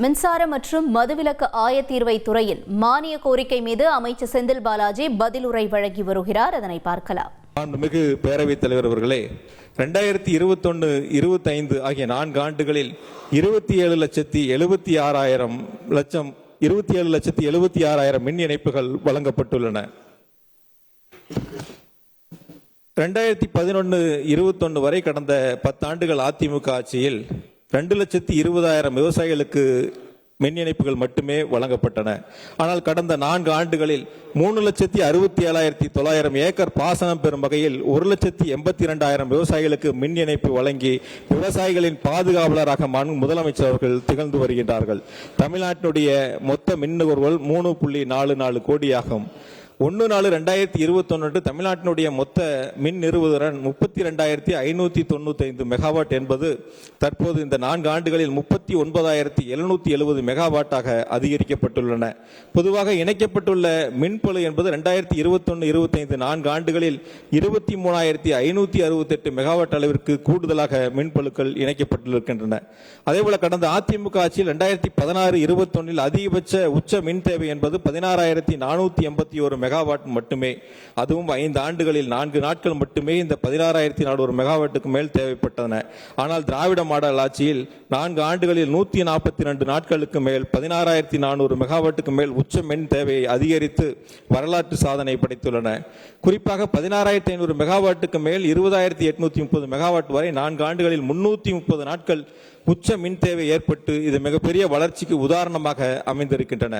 மின்சார மற்றும் மதுவிலக்கு ஆயத்தீர்வை துறையில் மானிய கோரிக்கை மீது அமைச்சர் செந்தில் பாலாஜி பதிலுரை வழங்கி வருகிறார். அதனை பார்க்கலாம். மாண்புமிகு பேரவைத் தலைவர் அவர்களே, 2021-25 ஆகிய 4 ஆண்டுகளில் 27,76,000 மின் இணைப்புகள் வழங்கப்பட்டுள்ளன. 2011-21 வரை கடந்த 10 ஆண்டுகள் அதிமுக ஆட்சியில் 2,20,000 விவசாயிகளுக்கு மின் இணைப்புகள் மட்டுமே வழங்கப்பட்டன. ஆனால் கடந்த 4 ஆண்டுகளில் 3,67,900 ஏக்கர் பாசனம் பெறும் வகையில் 1,82,000 விவசாயிகளுக்கு மின் இணைப்பு வழங்கி விவசாயிகளின் பாதுகாவலராக முதலமைச்சர் அவர்கள் திகழ்ந்து வருகின்றார்கள். தமிழ்நாட்டினுடைய மொத்த மின் நுகர்வோர் 3.44 கோடியாகும். 1/4/2021 தமிழ்நாட்டினுடைய மொத்த மின் நிறுவுதிறன் 32,595 மெகாவாட் என்பது தற்போது இந்த 4 ஆண்டுகளில் 39,770 மெகாவாட்டாக அதிகரிக்கப்பட்டுள்ளன. பொதுவாக இணைக்கப்பட்டுள்ள மின்பளு என்பது 2021-25 4 ஆண்டுகளில் 23,568 மெகாவாட் அளவிற்கு கூடுதலாக மின்பளுக்கள் இணைக்கப்பட்டிருக்கின்றன. அதேபோல கடந்த அதிமுக ஆட்சியில் 2016-21 அதிகபட்ச உச்ச மின் தேவை என்பது 16,481 மெகாவாட் மட்டுமே. அதுவும் 5 ஆண்டுகளில் 4 நாட்கள் மட்டுமே இந்த 16,400 மெகாவாட்டுக்கு மேல் தேவைப்பட்டன. ஆனால் திராவிட மாடல் ஆட்சியில் 4 ஆண்டுகளில் 142 நாட்களுக்கு மேல் 16,400 மெகாவாட்டுக்கு மேல் உச்ச மின் தேவையை அதிகரித்து வரலாற்று சாதனை படைத்துள்ளன. குறிப்பாக 16,500 மெகாவாட்டுக்கு மேல் 20,830 மெகாவாட் வரை 4 ஆண்டுகளில் 330 நாட்கள் உச்ச மின் தேவை ஏற்பட்டு இது மிகப்பெரிய வளர்ச்சிக்கு உதாரணமாக அமைந்திருக்கின்றன.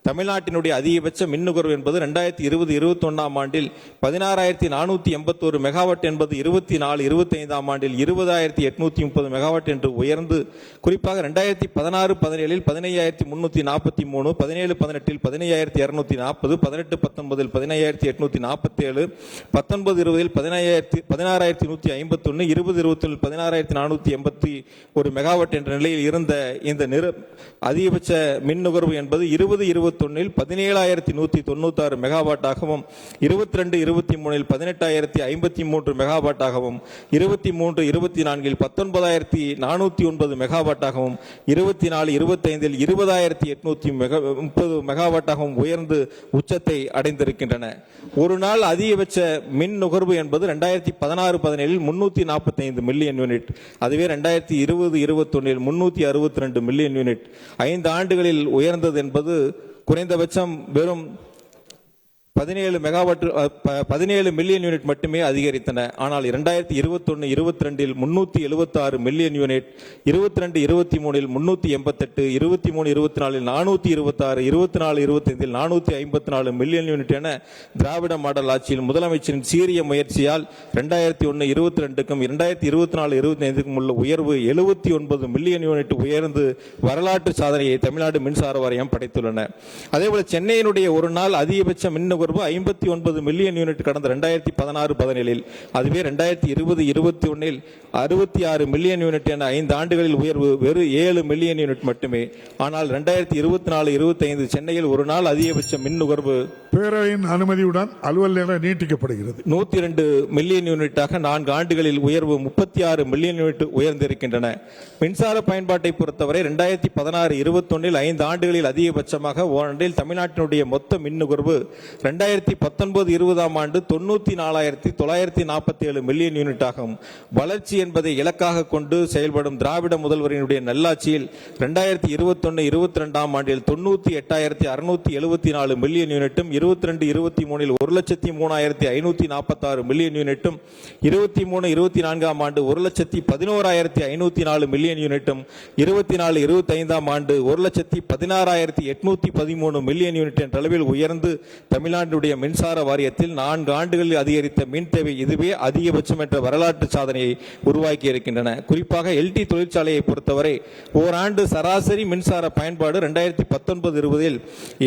தமிழ்நாட்டினுடைய அதிகபட்ச மின் நுகர்வு என்பது 2020-21 ஆண்டில் 16,481 மெகாவாட் என்பது 24-25 ஆண்டில் 20,830 மெகாவாட் என்று உயர்ந்து குறிப்பாக 2016-17 15,343, 17-18 15,240, 18-19 15,847, 19-20 16,151, 20-21 16,481 மெகாவாட் என்ற நிலையில் இருந்த இந்த அதிகபட்ச மின் நுகர்வு என்பது 20-21 17,196 மெகாவாட்டாகவும் 22-23 18,053 மெகாவாட்டாகவும் 23-24 19,409 மெகாவாட்டாகவும் 24-25 20,830 மெகாவாட்டாகவும் உயர்ந்து உச்சத்தை அடைந்திருக்கின்றன. ஒரு நாள் அதிகபட்ச மின் நுகர்வு என்பது 2016-17 345 மில்லியன் யூனிட். அதுவே 2020-21 362 மில்லியன் யூனிட். 5 ஆண்டுகளில் உயர்ந்தது என்பது குறைந்தபட்சம் வெறும் 17 மில்லியன் யூனிட் மட்டுமே அதிகரித்தன. ஆனால் 2021-22 376 மில்லியன் யூனிட், 22-23 388, 23-24 426, 24-25 454 மில்லியன் யூனிட் என திராவிட மாடல் ஆட்சியில் முதலமைச்சரின் சீரிய முயற்சியால் 2001-22க்கும் 2024-25க்கும் உள்ள உயர்வு 79 மில்லியன் யூனிட் உயர்ந்து வரலாற்று சாதனையை தமிழ்நாடு மின்சார வாரியம் படைத்துள்ளன. அதேபோல சென்னையினுடைய ஒரு நாள் அதிகபட்ச மின் நுகர்வு 59 மில்லியன் யூனிட் கடந்த 2016-17. அதுவே 2020-21 66 மில்லியன் யூனிட் என 5 ஆண்டுகளில் உயர்வு வெறும் 7 மில்லியன் யூனிட் மட்டுமே. ஆனால் 2024-25 சென்னையில் ஒரு நாள் அதிகபட்ச மின் நுகர்வு பேரவையின் அனுமதியுடன் அலுவல் நேரம் நீட்டிக்கப்படுகிறது. 102 மில்லியன் யூனிட்டாக 4 ஆண்டுகளில் உயர்வு 36 மில்லியன் யூனிட் உயர்ந்திருக்கின்றன. மின்சார பயன்பாட்டை பொறுத்தவரை 2016-21 5 ஆண்டுகளில் அதிகபட்சமாக ஓராண்டில் தமிழ்நாட்டினுடைய மொத்த மின் நுகர்வு 2019-20 ஆண்டு 94,947 மில்லியன் யூனிட் ஆகும். வளர்ச்சி என்பதை இலக்காக கொண்டு செயல்படும் திராவிட முதல்வரினுடைய நல்லாட்சியில் 2021-22 ஆண்டில் 98,674 மில்லியன் யூனிட்டும் 22-23 1,03,546 மில்லியன் யூனிட்டும் 23-24 ஆண்டு 1,11,504 மில்லியன் யூனிட்டும் 24-25 ஆண்டு 1,16,813 மில்லியன் யூனிட் என்ற அளவில் உயர்ந்து தமிழ்நாட்டுடைய மின்சார வாரியத்தில் 4 ஆண்டுகளில் அதிகரித்த மின் தேவை இதுவே அதிகபட்சம் என்ற வரலாற்று சாதனையை உருவாக்கி இருக்கின்றன. குறிப்பாக எல்டி தொழிற்சாலையை பொறுத்தவரை ஓராண்டு சராசரி மின்சார பயன்பாடு 2019-20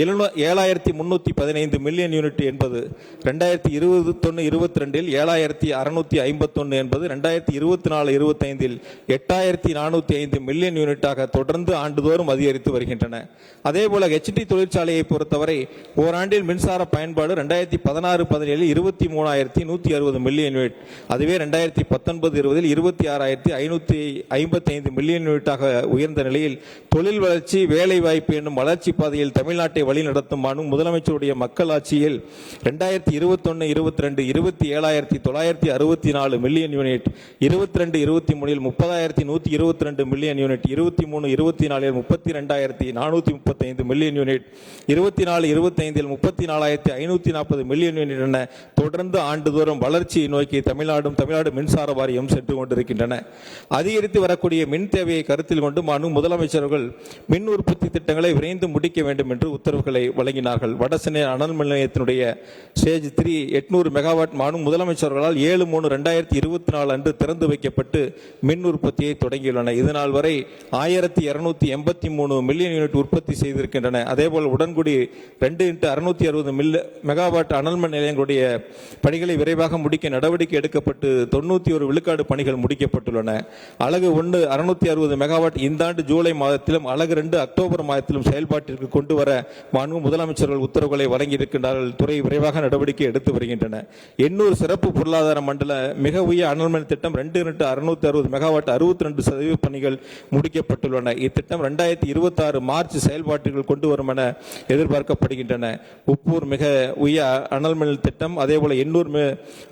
7,315 மில்லியன் யூனிட் என்பது 2021-22 7,651 என்பது 2024-25 8,405 மில்லியன் யூனிட்டாக தொடர்ந்து ஆண்டுதோறும் அதிகரித்து வருகின்றன. அதேபோல ஹெச்டி தொழிற்சாலையை பொறுத்தவரை ஓராண்டில் மின்சார பயன்பாடு 2016-17 23,160 மில்லியன் யூனிட், அதுவே 2019-20 26,555 மில்லியன் யூனிட்டாக உயர்ந்த நிலையில் தொழில் வளர்ச்சி, வேலை வாய்ப்பு என்னும் வளர்ச்சி பாதையில் தமிழ்நாட்டை வழிநடத்தும் முதலமைச்சருடைய மக்களாட்சியில் 2021-22 27,964 million unit, 22-23 30,122 million unit, 23-24 32,435 million unit, 24-25 34,540 million unit என தொடர்ந்து ஆண்டுதோறும் வளர்ச்சியை நோக்கி தமிழ்நாடு மின்சார வாரியம் சென்று கொண்டிருக்கின்றன. அதிகரித்து வரக்கூடிய மின் தேவையை கருத்தில் கொண்டு முதலமைச்சர்கள் மின் உற்பத்தி திட்டங்களை விரைந்து முடிக்க வேண்டும் என்று உத்தரவுகளை வழங்கினார்கள். வடசென்னை அனல் மின் நிலையத்தினுடைய ஸ்டேஜ் 3 800 மெகாவாட் முதலமைச்சர்களால் 7/3/2024 அன்று திறந்து வைக்கப்பட்டு மின் உற்பத்தியை தொடங்கியுள்ளன. இதனால் வரை 1,283 மில்லியன் யூனிட் உற்பத்தி செய்திருக்கின்றன. அதேபோல் உடன்குடி 2x660 மெகாவாட் அனல் மின் நிலையங்களுடைய பணிகளை விரைவாக முடிக்க நடவடிக்கை எடுக்கப்பட்டு 91 விழுக்காடு பணிகள் முடிக்கப்பட்டுள்ளன. அலகு 1 660 மெகாவாட் இந்த ஆண்டு ஜூலை மாதத்திலும், அலகு 2 அக்டோபர் மாதத்திலும் செயல்பாட்டிற்கு கொண்டு வர முதலமைச்சர்கள் உத்தரவுகளை வழங்கியிருக்கின்றார்கள். துறை விரைவாக நடவடிக்கை எடுத்து வருகின்றன. 800 சிறப்பு பொருளாதார மண்டல மிக உயர் அனல் மின் திட்டம் 2x660 மெகாவாட் 62% பணிகள் முடிக்கப்பட்டுள்ளன. இத்திட்டம் 2026 மார்ச் செயல்பாட்டிற்கு கொண்டு வரும் என எதிர்பார்க்கப்படுகின்றன. உப்பூர் மிக உயர் அனல் மின் திட்டம், அதேபோல 800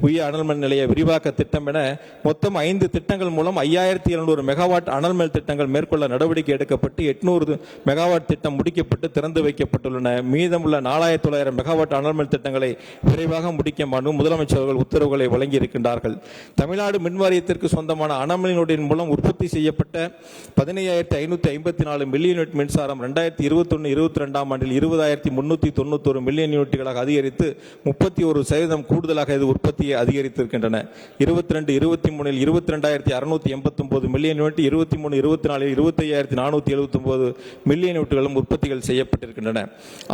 உயர் அனல் மின் நிலைய விரிவாக்க திட்டம் என மொத்தம் 5 திட்டங்கள் மூலம் 5,700 மெகாவாட் அனல் மின் திட்டங்கள் மேற்கொள்ள நடவடிக்கை எடுக்கப்பட்டு 800 மெகாவாட் திட்டம் முடிக்கப்பட்டு திறந்து வைக்கப்பட்டுள்ளன. மீதமுள்ள 4,900 மெகாவாட் அனல் மின் திட்டங்களை விரைவாக முடிக்க முதலமைச்சர்கள் உத்தரவுகளை வழங்கி இருக்கின்றார்கள். தமிழ்நாடு மின்வாரியத்திற்கு சொந்தமான அனல் மின் மூலம் உற்பத்தி செய்யப்பட்ட 15,554 மில்லியன் யூனிட் மின்சாரம் 2021-22 ஆண்டில் 20,391 மில்லியன் யூனிட்டுகளாக அதிகரித்து 31% கூடுதலாக இது உற்பத்தியை அதிகரித்திருக்கின்றன. 22-23 22,689 மில்லியன் யூனிட், 23-24 25,479 மில்லியன் யூனிட்டுகளும் உற்பத்திகள் செய்யப்பட்டிருக்கின்றன.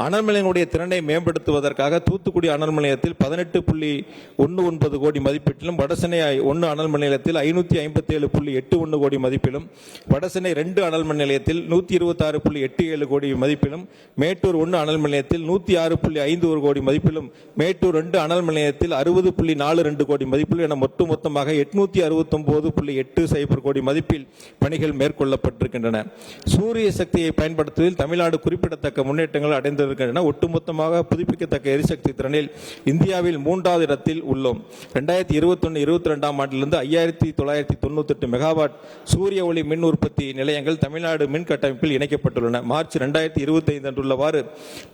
அனல் மின்நிலையங்களுடைய திறனை மேம்படுத்துவதற்காக தூத்துக்குடி அனல் மின் நிலையத்தில் 18.19 கோடி மதிப்பீட்டிலும், வடசென்னை 1 அனல் மின் நிலையத்தில் 557.81 கோடி மதிப்பிலும், வடசென்னை 2 அனல் மின் நிலையத்தில் 126.87 கோடி மதிப்பிலும், மேட்டூர் 1 அனல் மின் நிலையத்தில் 106.51 கோடி மதிப்பிலும், மேட்டூர் 2 அனல் மின் நிலையத்தில் 60.42 கோடி மதிப்பிலும் என மொத்தமாக 869.80 கோடி மதிப்பில் பணிகள் மேற்கொள்ளப்பட்டிருக்கின்றன. சூரிய சக்தியை பயன்படுத்துவதில் தமிழ்நாடு குறிப்பிடத்தக்க முன்னேற்றங்கள் அடைந்திருக்கின்றன. ஒட்டுமொத்தமாக புதுப்பிக்கத்தக்க எரிசக்தி திறனில் இந்தியாவில் 3வது இடத்தில் உள்ளோம். 2021-22 ஆண்டிலிருந்து 5,998 மெகாவாட் சூரிய ஒளி மின் உற்பத்தி நிலையங்கள் தமிழ்நாடு மின் கட்டமைப்பில் இணைக்கப்பட்டுள்ளன. மார்ச் 2025 அன்றுள்ளவாறு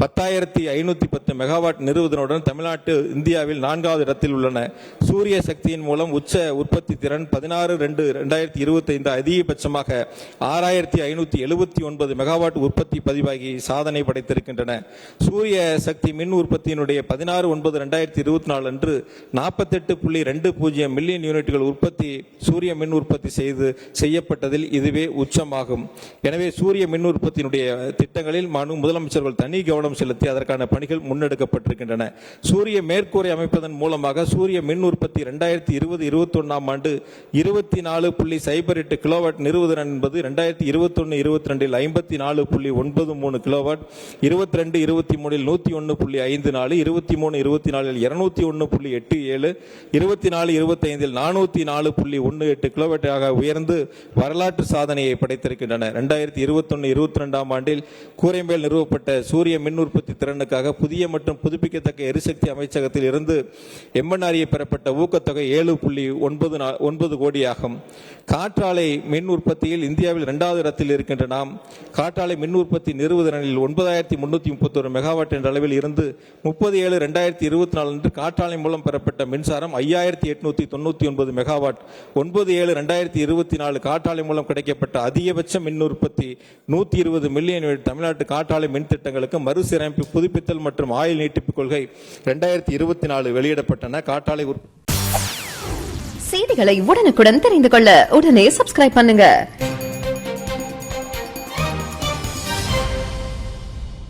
10,510 மெகாவாட் நிறுவுவதனுடன் தமிழ்நாட்டு இந்தியாவில் 4வது இடத்தில் உள்ளன. சூரிய சக்தியின் மூலம் உச்ச உற்பத்தி திறன் 16/2/2025 அதிகபட்சமாக 6,579 மெகாவாட் உற்பத்தி பதிவாகி சாதனை படைத்திருக்கின்றன. சூரிய சக்தி மின் உற்பத்தியினுடைய 16/9/2024 அன்று 48.20 மில்லியன் யூனிட்டுகள் உற்பத்தி சூரிய மின் உற்பத்தி செய்யப்பட்டதில் இதுவே உச்சமாகும். எனவே சூரிய மின் உற்பத்தியினுடைய திட்டங்களில் முதலமைச்சர்கள் தனி கவனம் செலுத்தி அதற்கான பணிகள் முன்னெடுக்கப்பட்டிருக்கின்றன. சூரிய மேற்கூரை அமைப்பதன் மூலமாக சூரிய மின் உற்பத்தி 2020-21 ஆண்டு 24.08 கிலோவாட் நிறுவுதிறன் என்பது 2021-22 54.93 கிலோவாட், 22-23 101.54, 23-24 201.87, 24-25 404.18 கிலோவாட்டாக உயர்ந்து வரலாற்று சாதனையை படைத்திருக்கின்றன. 2021-22 ஆண்டில் கூரைமேல் நிறுவப்பட்ட சூரிய மின் உற்பத்தி திறனுக்காக புதிய மற்றும் புதுப்பிக்கத்தக்க எரிசக்தி அமைச்சகத்தில் இருந்து எம்என்ஆர்ஏ பெறப்பட்ட ஊக்கத்தொகை 7.9 கோடியாகும். காற்றாலை மின் உற்பத்தியில் இந்தியாவில் 2வது இடத்தில் இருக்கின்ற நாம் காற்றாலை மின் உற்பத்தி நிறுவுதிறனில் 9,331 மெகாவாட் என்ற அளவில் இருந்து 30/7/2024 அன்று காற்றாலை மூலம் பெறப்பட்ட மின்சாரம் 5,899 மெகாவாட். 9/7/2024 காற்றாலை மூலம் கிடைக்கப்பட்ட அதிகபட்ச மின் உற்பத்தி 120 மில்லியன் யூனிட். தமிழ்நாட்டு காற்றாலை மின் திட்டங்களுக்கு மறுசீரமைப்பு, புதுப்பித்தல் மற்றும் ஆயுள் நீட்டிப்பு கொள்கை 2024 வெளியிடப்பட்டன. காற்றாலை செய்திகளை உடனுக்குடன் தெரிந்து கொள்ள உடனே சப்ஸ்கிரைப் பண்ணுங்க.